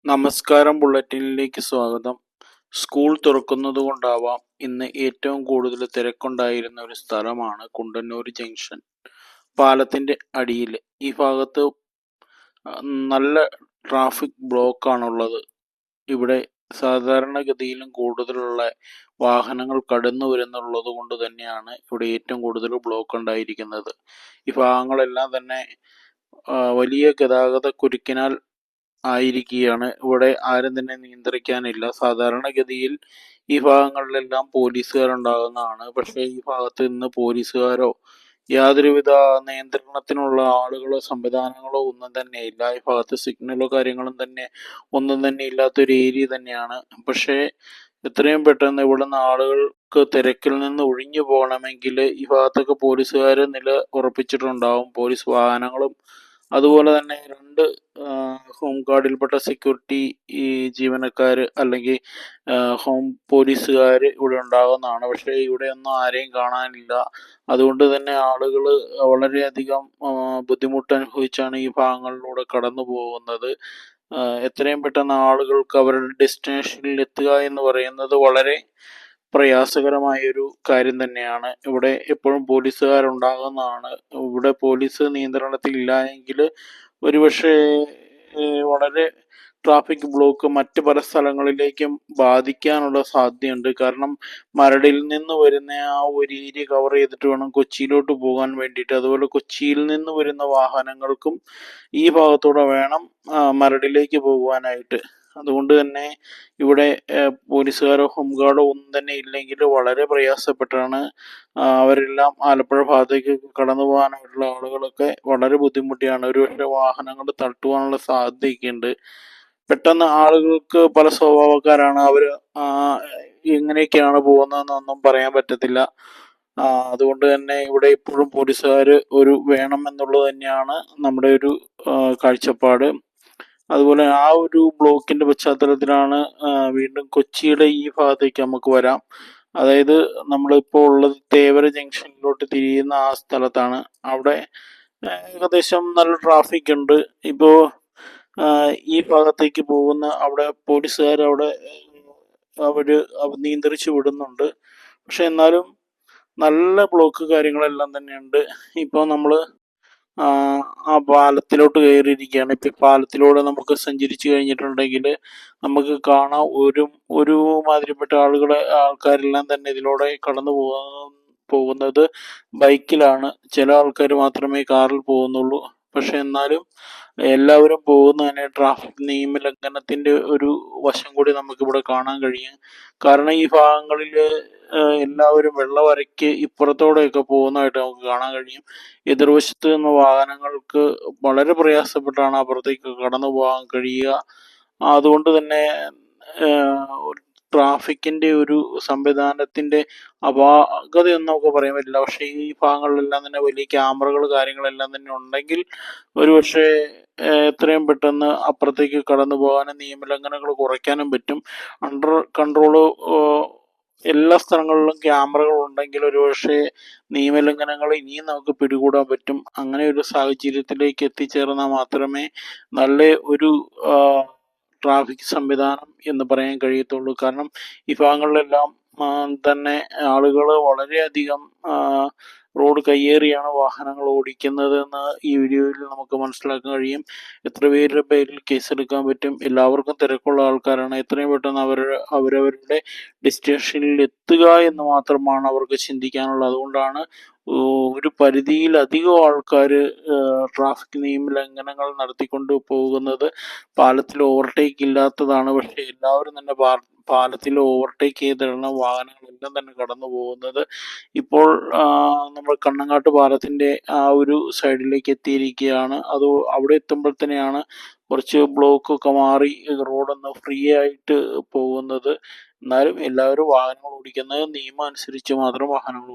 നമസ്കാരം. ബുള്ളറ്റിനിലേക്ക് സ്വാഗതം. സ്കൂൾ തുറക്കുന്നതുകൊണ്ടാവാം ഇന്ന് ഏറ്റവും കൂടുതൽ തിരക്കുണ്ടായിരുന്ന ഒരു സ്ഥലമാണ് കുണ്ടന്നൂർ ജംഗ്ഷൻ. പാലത്തിന്റെ അടിയിൽ ഈ ഭാഗത്ത് നല്ല ട്രാഫിക് ബ്ലോക്കാണുള്ളത്. ഇവിടെ സാധാരണഗതിയിലും കൂടുതലുള്ള വാഹനങ്ങൾ കടന്നു വരുന്നുള്ളത് കൊണ്ട് തന്നെയാണ് ഇവിടെ ഏറ്റവും കൂടുതൽ ബ്ലോക്ക് ഉണ്ടായിരിക്കുന്നത്. ഈ ഭാഗങ്ങളെല്ലാം തന്നെ വലിയ ഗതാഗത കുരുക്കിനാൽ ആയിരിക്കുകയാണ്. ഇവിടെ ആരും തന്നെ നിയന്ത്രിക്കാനില്ല. സാധാരണഗതിയിൽ ഈ ഭാഗങ്ങളിലെല്ലാം പോലീസുകാരുണ്ടാകുന്നതാണ്. പക്ഷേ ഈ ഭാഗത്ത് ഇന്ന് പോലീസുകാരോ യാതൊരുവിധ നിയന്ത്രണത്തിനുള്ള ആളുകളോ സംവിധാനങ്ങളോ ഒന്നും തന്നെ ഇല്ല. ഈ ഭാഗത്ത് സിഗ്നലോ കാര്യങ്ങളും തന്നെ ഒന്നും തന്നെ ഇല്ലാത്തൊരു ഏരിയ തന്നെയാണ്. പക്ഷേ എത്രയും പെട്ടെന്ന് ഇവിടുന്ന് ആളുകൾക്ക് തിരക്കിൽ നിന്ന് ഒഴിഞ്ഞു പോകണമെങ്കിൽ ഈ ഭാഗത്തൊക്കെ പോലീസുകാർ നില ഉറപ്പിച്ചിട്ടുണ്ടാവും. പോലീസ് വാഹനങ്ങളും അതുപോലെ തന്നെ 2 ഹോം ഗാർഡിൽപ്പെട്ട സെക്യൂരിറ്റി ജീവനക്കാർ അല്ലെങ്കിൽ ഹോം പോലീസുകാർ ഇവിടെ ഉണ്ടാകുന്നതാണ്. പക്ഷേ ഇവിടെയൊന്നും ആരെയും കാണാനില്ല. അതുകൊണ്ട് തന്നെ ആളുകൾ വളരെയധികം ബുദ്ധിമുട്ട് അനുഭവിച്ചാണ് ഈ ഭാഗങ്ങളിലൂടെ കടന്നു പോകുന്നത്. എത്രയും പെട്ടെന്ന് ആളുകൾക്ക് അവരുടെ ഡെസ്റ്റിനേഷനിൽ എത്തുക എന്ന് പറയുന്നത് വളരെ പ്രയാസകരമായൊരു കാര്യം തന്നെയാണ്. ഇവിടെ എപ്പോഴും പോലീസുകാരുണ്ടാകുന്നതാണ്. ഇവിടെ പോലീസ് നിയന്ത്രണത്തിലില്ല എങ്കിൽ ഒരുപക്ഷേ വളരെ ട്രാഫിക് ബ്ലോക്ക് മറ്റ് പല സ്ഥലങ്ങളിലേക്കും ബാധിക്കാനുള്ള സാധ്യതയുണ്ട്. കാരണം മരടിൽ നിന്ന് വരുന്ന ആ ഒരു ഏരിയ കവർ ചെയ്തിട്ട് വേണം കൊച്ചിയിലോട്ട് പോകാൻ വേണ്ടിയിട്ട്. അതുപോലെ കൊച്ചിയിൽ നിന്ന് വരുന്ന വാഹനങ്ങൾക്കും ഈ ഭാഗത്തൂടെ വേണം മരടിലേക്ക് പോകുവാനായിട്ട്. അതുകൊണ്ട് തന്നെ ഇവിടെ പോലീസുകാരോ ഹോം ഗാർഡോ ഒന്നും തന്നെ ഇല്ലെങ്കിൽ വളരെ പ്രയാസപ്പെട്ടാണ് അവരെല്ലാം ആലപ്പുഴ ഭാഗത്തേക്ക് കടന്നു പോകാനായിട്ടുള്ള ആളുകളൊക്കെ വളരെ ബുദ്ധിമുട്ടിയാണ്. ഒരുപക്ഷെ വാഹനങ്ങൾ തട്ടുവാനുള്ള സാധ്യതയൊക്കെ ഉണ്ട്. പെട്ടെന്ന് ആളുകൾക്ക് പല സ്വഭാവക്കാരാണ്. അവർ എങ്ങനെയൊക്കെയാണ് പോകുന്നതെന്നൊന്നും പറയാൻ പറ്റത്തില്ല. അതുകൊണ്ട് തന്നെ ഇവിടെ ഇപ്പോഴും പോലീസുകാർ വേണം എന്നുള്ളത് തന്നെയാണ് നമ്മുടെ ഒരു കാഴ്ചപ്പാട്. അതുപോലെ ആ ഒരു ബ്ലോക്കിന്റെ പശ്ചാത്തലത്തിലാണ് വീണ്ടും കൊച്ചിയുടെ ഈ ഭാഗത്തേക്ക് നമുക്ക് വരാം. അതായത് നമ്മളിപ്പോൾ ഉള്ളത് തേവര ജംഗ്ഷനിലോട്ട് തിരിയുന്ന ആ സ്ഥലത്താണ്. അവിടെ ഏകദേശം നല്ല ട്രാഫിക് ഉണ്ട്. ഇപ്പോൾ ഈ ഭാഗത്തേക്ക് പോകുന്ന അവിടെ പോലീസുകാർ അവിടെ അവര് നിയന്ത്രിച്ചു വിടുന്നുണ്ട്. പക്ഷെ എന്നാലും നല്ല ബ്ലോക്ക് കാര്യങ്ങളെല്ലാം തന്നെയുണ്ട്. ഇപ്പോൾ നമ്മൾ ആ പാലത്തിലോട്ട് കയറിയിരിക്കുകയാണ്. ഇപ്പം പാലത്തിലൂടെ നമുക്ക് സഞ്ചരിച്ചു കഴിഞ്ഞിട്ടുണ്ടെങ്കിൽ നമുക്ക് കാണാം ഒരു മാതിരിപ്പെട്ട ആൾക്കാരെല്ലാം തന്നെ ഇതിലൂടെ കടന്നു പോകുന്നത് ബൈക്കിലാണ്. ചില ആൾക്കാർ മാത്രമേ കാറിൽ പോകുന്നുള്ളൂ. പക്ഷെ എന്നാലും എല്ലാവരും പോകുന്ന തന്നെ ട്രാഫിക് നിയമലംഘനത്തിന്റെ ഒരു വശം കൂടി നമുക്കിവിടെ കാണാൻ കഴിയും. കാരണം ഈ ഭാഗങ്ങളിൽ എല്ലാവരും വെള്ളവരയ്ക്ക് ഇപ്പുറത്തോടെയൊക്കെ പോകുന്നതായിട്ട് നമുക്ക് കാണാൻ കഴിയും. എതിർവശത്ത് നിന്ന് വാഹനങ്ങൾക്ക് വളരെ പ്രയാസപ്പെട്ടാണ് അപ്പുറത്തേക്ക് കടന്നു പോകാൻ കഴിയുക. അതുകൊണ്ട് തന്നെ ട്രാഫിക്കിന്റെ ഒരു സംവിധാനത്തിന്റെ അപാകതയൊന്നും നമുക്ക് പറയാൻ പറ്റില്ല. പക്ഷേ ഈ ഭാഗങ്ങളിലെല്ലാം തന്നെ വലിയ ക്യാമറകൾ കാര്യങ്ങളെല്ലാം തന്നെ ഉണ്ടെങ്കിൽ ഒരുപക്ഷെ എത്രയും പെട്ടെന്ന് അപ്പുറത്തേക്ക് കടന്നു പോകാനും നിയമലംഘനങ്ങൾ കുറയ്ക്കാനും പറ്റും. അണ്ടർ കൺട്രോള് എല്ലാ സ്ഥലങ്ങളിലും ക്യാമറകൾ ഉണ്ടെങ്കിൽ ഒരുപക്ഷെ നിയമലംഘനങ്ങൾ ഇനിയും നമുക്ക് പിടികൂടാൻ പറ്റും. അങ്ങനെ ഒരു സാഹചര്യത്തിലേക്ക് എത്തിച്ചേർന്നാൽ മാത്രമേ നല്ല ഒരു ട്രാഫിക് സംവിധാനം എന്ന് പറയാൻ കഴിയത്തുള്ളൂ. കാരണം ഈ ഭാഗങ്ങളിലെല്ലാം തന്നെ ആളുകൾ വളരെയധികം റോഡ് കയ്യേറിയാണ് വാഹനങ്ങൾ ഓടിക്കുന്നത് എന്ന് ഈ വീഡിയോയിൽ നമുക്ക് മനസ്സിലാക്കാൻ കഴിയും. എത്ര പേരുടെ പേരിൽ കേസെടുക്കാൻ പറ്റും. എല്ലാവർക്കും തിരക്കുള്ള ആൾക്കാരാണ്. എത്രയും പെട്ടെന്ന് അവരവരുടെ ഡെസ്റ്റിനേഷനിൽ എത്തുക എന്ന് മാത്രമാണ് അവർക്ക് ചിന്തിക്കാനുള്ളത്. അതുകൊണ്ടാണ് ഒരു പരിധിയിലധികം ആൾക്കാർ ട്രാഫിക് നിയമലംഘനങ്ങൾ നടത്തിക്കൊണ്ട് പോകുന്നത്. പാലത്തിൽ ഓവർടേക്ക് ഇല്ലാത്തതാണ്. പക്ഷെ എല്ലാവരും തന്നെ പാലത്തിൽ ഓവർടേക്ക് ചെയ്തിടണം വാഹനങ്ങളെല്ലാം തന്നെ കടന്നു പോകുന്നത്. ഇപ്പോൾ നമ്മൾ കണ്ണങ്ങാട്ട് പാലത്തിന്റെ ആ ഒരു സൈഡിലേക്ക് എത്തിയിരിക്കുകയാണ്. അത് അവിടെ എത്തുമ്പോൾ തന്നെയാണ് കുറച്ച് ബ്ലോക്കൊക്കെ മാറി റോഡൊന്ന് ഫ്രീ ആയിട്ട് പോകുന്നത്. എന്നാലും എല്ലാവരും വാഹനങ്ങൾ ഓടിക്കുന്നത് നിയമം അനുസരിച്ച് മാത്രം വാഹനങ്ങൾ